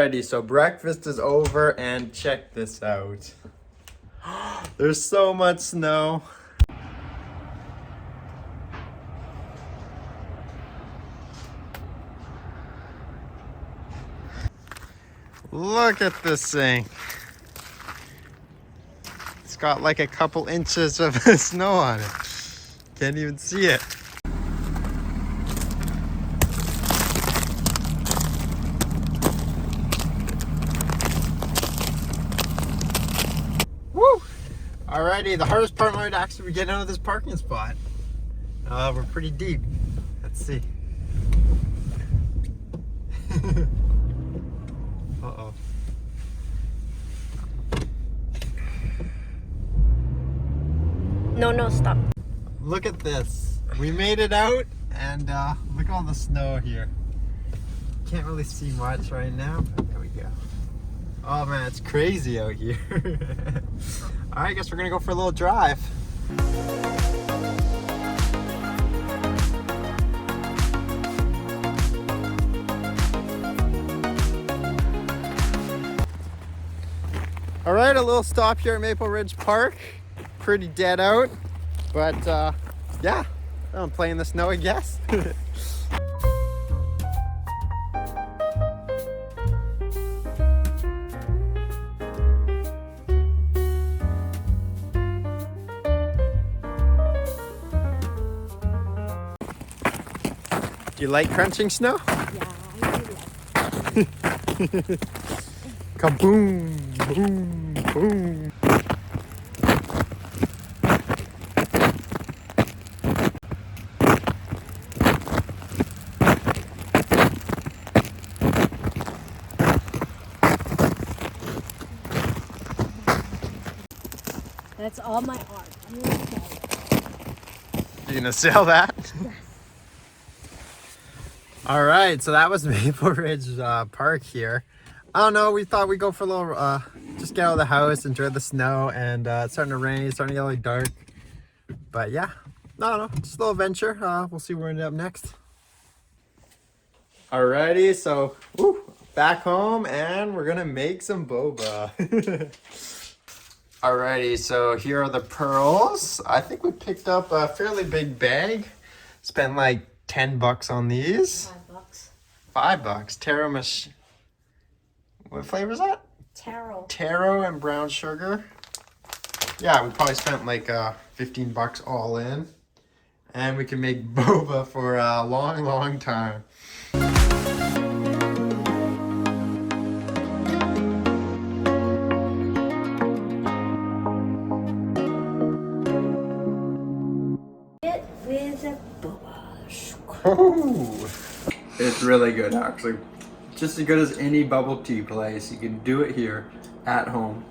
Alrighty, so breakfast is over and check this out. There's so much snow. Look at this thing. It's got like a couple inches of snow on it. Can't even see it. Woo! Alrighty, the hardest part might actually be getting out of this parking spot. We're pretty deep. Let's see. Uh-oh. No, stop. Look at this. We made it out, and look at all the snow here. Can't really see much right now, but there we go. Oh man, it's crazy out here. Alright, I guess we're gonna go for a little drive. Alright, a little stop here at Maple Ridge Park. Pretty dead out, but yeah, I'm playing the snow, I guess. Do you like crunching snow? Yeah, I do like. Kaboom, boom, boom. That's all my art. I'm gonna sell it. You gonna sell that? Yes. All right, so that was Maple Ridge Park here. I don't know, we thought we'd go for a little, just get out of the house, enjoy the snow, and it's starting to rain, it's starting to get really dark. But yeah, I don't know, just a little adventure. We'll see where we end up next. Alrighty, so back home, and we're gonna make some boba. Alrighty, so here are the pearls. I think we picked up a fairly big bag. Spent like 10 bucks on these. $5. $5. Taro mach. What flavor is that? Taro. Taro and brown sugar. Yeah, we probably spent like 15 bucks all in. And we can make boba for a long, long time. It with a boba. Oh, it's really good actually. Just as good as any bubble tea place. You can do it here at home.